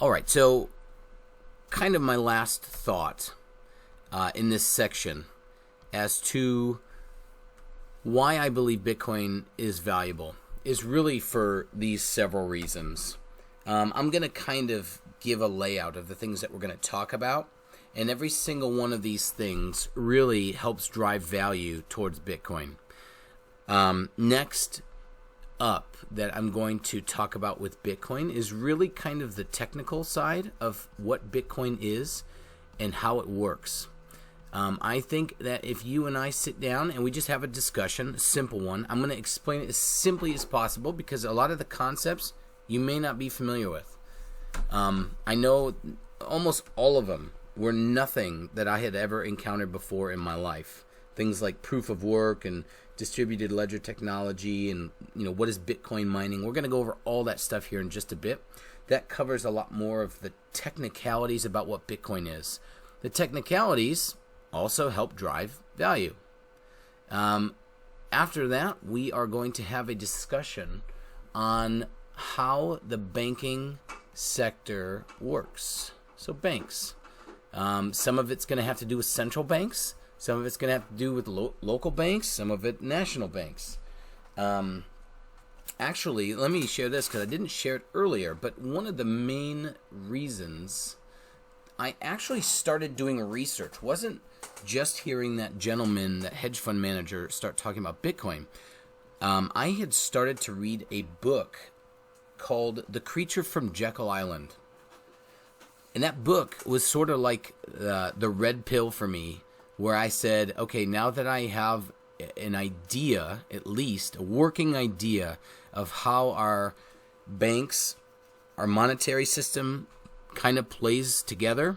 All right, so kind of my last thought in this section as to why I believe Bitcoin is valuable is really for these several reasons. I'm going to kind of give a layout of the things that we're going to talk about, and every single one of these things really helps drive value towards Bitcoin. Next up that I'm going to talk about with Bitcoin is really kind of the technical side of what Bitcoin is and how it works. I think that if you and I sit down and we just have a discussion, a simple one, I'm going to explain it as simply as possible because a lot of the concepts you may not be familiar with. I know almost all of them were nothing that I had ever encountered before in my life. Things like proof of work and distributed ledger technology and, what is Bitcoin mining. We're going to go over all that stuff here in just a bit. That covers a lot more of the technicalities about what Bitcoin is. The technicalities also help drive value. After that, we are going to have a discussion on how the banking sector works. So banks. Some of it's going to have to do with central banks. Some of it's going to have to do with local banks. Some of it national banks. Actually, let me share this because I didn't share it earlier. But one of the main reasons I actually started doing research wasn't just hearing that gentleman, that hedge fund manager, start talking about Bitcoin. I had started to read a book called The Creature from Jekyll Island. And that book was sort of like the red pill for me, where I said, okay, now that I have an idea, at least a working idea of how our banks, our monetary system kind of plays together,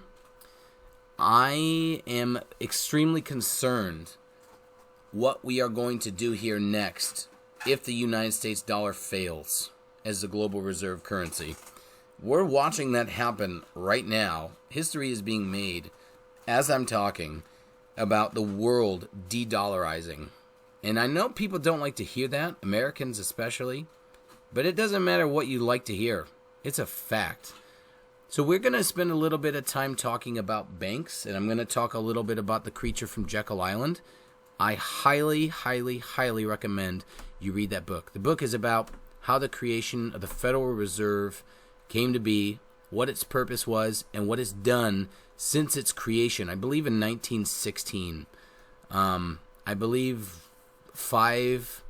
I am extremely concerned what we are going to do here next if the United States dollar fails as the global reserve currency. We're watching that happen right now. History is being made as I'm talking about the world de-dollarizing. And I know people don't like to hear that, Americans especially, but it doesn't matter what you like to hear. It's a fact. So we're going to spend a little bit of time talking about banks, and I'm going to talk a little bit about The Creature from Jekyll Island. I highly, highly, highly recommend you read that book. The book is about how the creation of the Federal Reserve came to be, what its purpose was, and what it's done since its creation. I believe in 1916. I believe five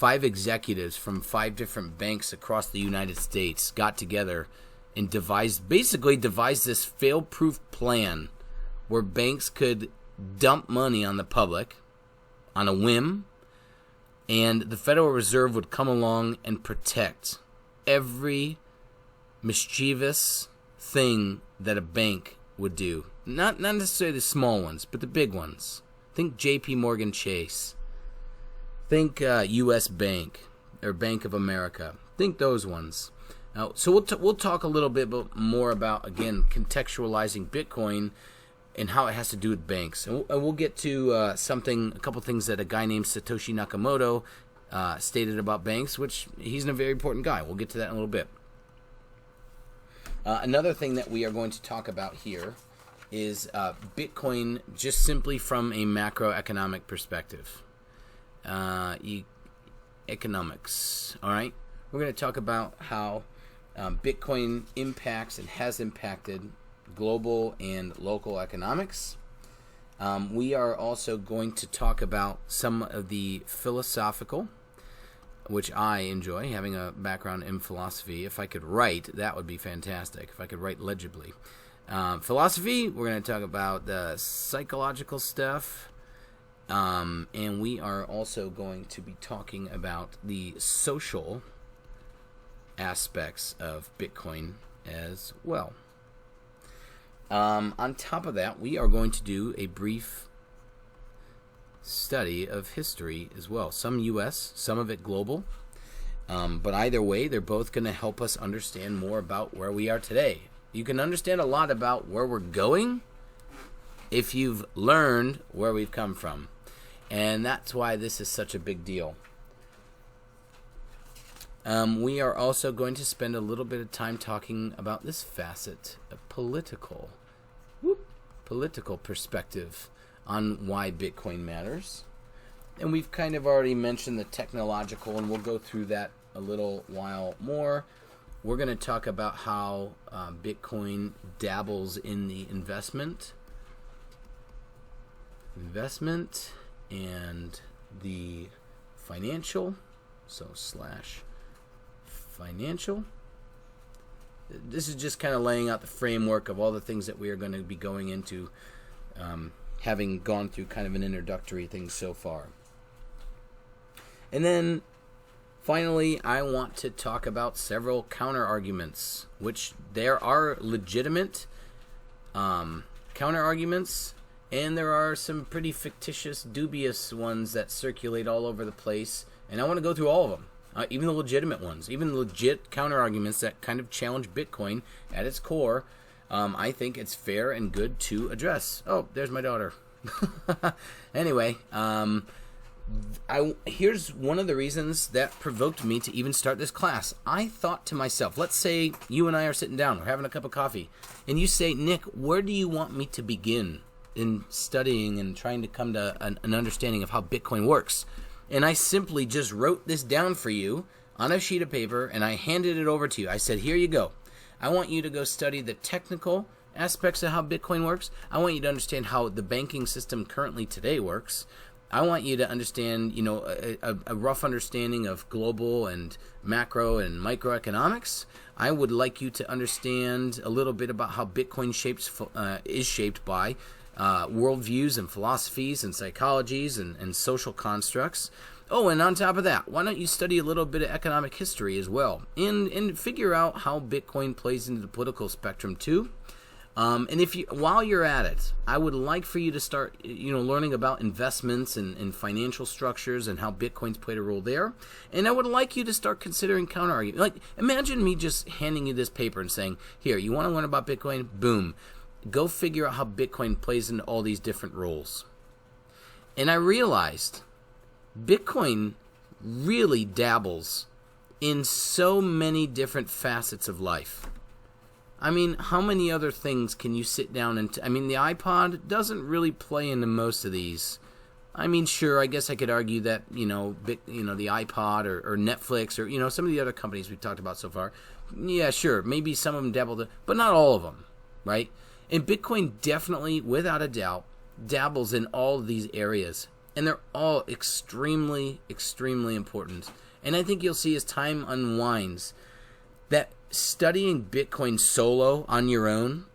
executives from 5 different banks across the United States got together and devised this fail-proof plan where banks could dump money on the public on a whim, and the Federal Reserve would come along and protect every mischievous thing that a bank would do. Not necessarily the small ones, but the big ones. Think J.P. Morgan Chase. Think U.S. Bank or Bank of America. Think those ones. So we'll talk a little bit more about, again, contextualizing Bitcoin and how it has to do with banks. And we'll get to a couple things that a guy named Satoshi Nakamoto stated about banks, which he's a very important guy. We'll get to that in a little bit. Another thing that we are going to talk about here is Bitcoin just simply from a macroeconomic perspective. Economics, all right? We're going to talk about how Bitcoin impacts and has impacted global and local economics. We are also going to talk about some of the philosophical, which I enjoy, having a background in philosophy. If I could write, that would be fantastic, if I could write legibly. Philosophy, we're going to talk about the psychological stuff, and we are also going to be talking about the social aspects of Bitcoin as well. On top of that, we are going to do a brief study of history as well. Some U.S., some of it global. But either way, they're both going to help us understand more about where we are today. You can understand a lot about where we're going if you've learned where we've come from. And that's why this is such a big deal. We are also going to spend a little bit of time talking about this facet, a political perspective on why Bitcoin matters. And we've kind of already mentioned the technological, and we'll go through that a little while more. We're going to talk about how Bitcoin dabbles in the investment and the financial, /financial. This is just kind of laying out the framework of all the things that we are going to be going into, having gone through kind of an introductory thing so far. And then finally, I want to talk about several counter-arguments, which there are legitimate counter-arguments, and there are some pretty fictitious, dubious ones that circulate all over the place, and I want to go through all of them, even the legitimate ones, even legit counter-arguments that kind of challenge Bitcoin at its core. I think it's fair and good to address. Oh, there's my daughter. Anyway, here's one of the reasons that provoked me to even start this class. I thought to myself, let's say you and I are sitting down, we're having a cup of coffee, and you say, Nick, where do you want me to begin in studying and trying to come to an understanding of how Bitcoin works? And I simply just wrote this down for you on a sheet of paper, and I handed it over to you. I said, here you go. I want you to go study the technical aspects of how Bitcoin works. I want you to understand how the banking system currently today works. I want you to understand, a rough understanding of global and macro and microeconomics. I would like you to understand a little bit about how Bitcoin is shaped by worldviews and philosophies and psychologies and social constructs. Oh, and on top of that, why don't you study a little bit of economic history as well, and figure out how Bitcoin plays into the political spectrum too. And while you're at it, I would like for you to start, learning about investments and financial structures and how Bitcoin's played a role there. And I would like you to start considering counter-arguments. Like, imagine me just handing you this paper and saying, here, you want to learn about Bitcoin? Boom. Go figure out how Bitcoin plays into all these different roles. And I realized Bitcoin really dabbles in so many different facets of life. I mean, how many other things can you sit down and... the iPod doesn't really play into most of these. I mean, sure, I guess I could argue that, the iPod or Netflix or, some of the other companies we've talked about so far. Yeah, sure, maybe some of them dabbled, but not all of them, right? And Bitcoin definitely, without a doubt, dabbles in all of these areas. And they're all extremely, extremely important. And I think you'll see as time unwinds that studying Bitcoin solo on your own,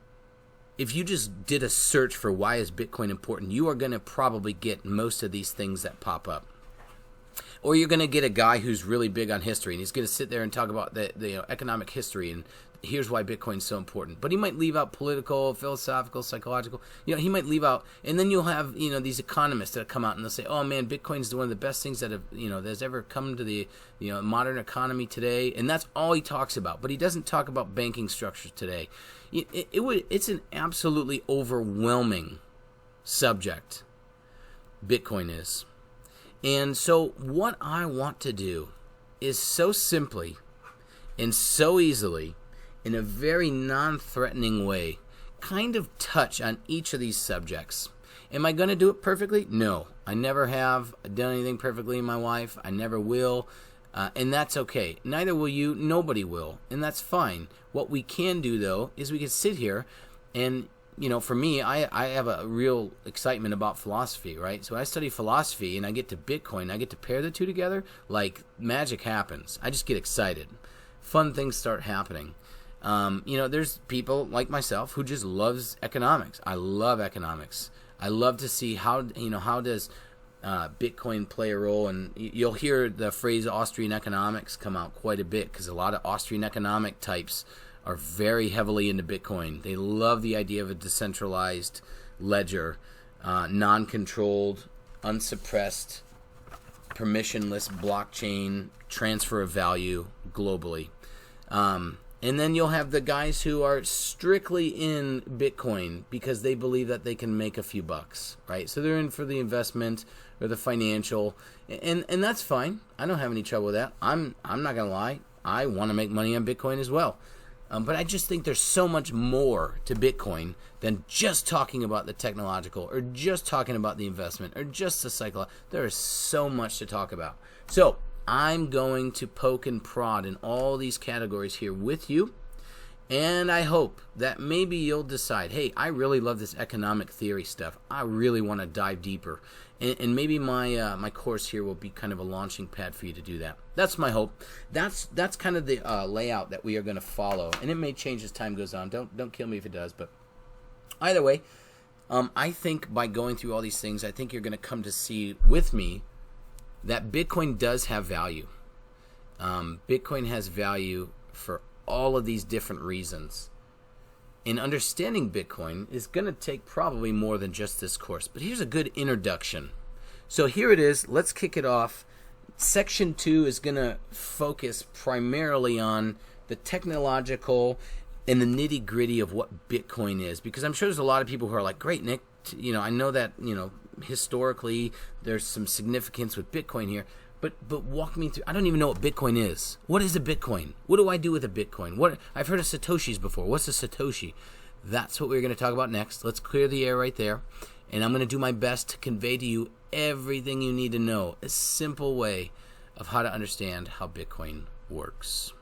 if you just did a search for why is Bitcoin important, you are going to probably get most of these things that pop up. Or you're going to get a guy who's really big on history, and he's going to sit there and talk about the economic history, and here's why Bitcoin's so important. But he might leave out political, philosophical, psychological. He might leave out, and then you'll have these economists that come out and they'll say, "Oh man, Bitcoin's one of the best things that have that's ever come to the modern economy today." And that's all he talks about. But he doesn't talk about banking structures today. It's an absolutely overwhelming subject. Bitcoin is. And so what I want to do is so simply and so easily, in a very non-threatening way, kind of touch on each of these subjects. Am I going to do it perfectly? No. I never have done anything perfectly in my life. I never will. And that's okay. Neither will you. Nobody will. And that's fine. What we can do, though, is we can sit here and, for me, I have a real excitement about philosophy, right? So when I study philosophy and I get to Bitcoin, I get to pair the two together, like magic happens. I just get excited. Fun things start happening. There's people like myself who just loves economics. I love economics. I love to see how does Bitcoin play a role, and you'll hear the phrase Austrian economics come out quite a bit because a lot of Austrian economic types are very heavily into Bitcoin. They love the idea of a decentralized ledger, non-controlled, unsuppressed, permissionless blockchain transfer of value globally. And then you'll have the guys who are strictly in Bitcoin because they believe that they can make a few bucks, right? So they're in for the investment or the financial, and that's fine. I don't have any trouble with that. I'm not gonna lie. I want to make money on Bitcoin as well. But I just think there's so much more to Bitcoin than just talking about the technological or just talking about the investment or just the cycle. There is so much to talk about. So I'm going to poke and prod in all these categories here with you. And I hope that maybe you'll decide, hey, I really love this economic theory stuff. I really want to dive deeper. And maybe my course here will be kind of a launching pad for you to do that. That's my hope. That's kind of the layout that we are going to follow. And it may change as time goes on. Don't kill me if it does. But either way, I think by going through all these things, I think you're going to come to see with me that Bitcoin does have value. Bitcoin has value for all of these different reasons. And understanding Bitcoin is going to take probably more than just this course. But here's a good introduction. So here it is. Let's kick it off. Section 2 is going to focus primarily on the technological and the nitty-gritty of what Bitcoin is. Because I'm sure there's a lot of people who are like, great, Nick, I know that, historically there's some significance with Bitcoin here. But walk me through. I don't even know what Bitcoin is. What is a Bitcoin? What do I do with a Bitcoin? I've heard of Satoshis before. What's a Satoshi? That's what we're going to talk about next. Let's clear the air right there. And I'm going to do my best to convey to you everything you need to know. A simple way of how to understand how Bitcoin works.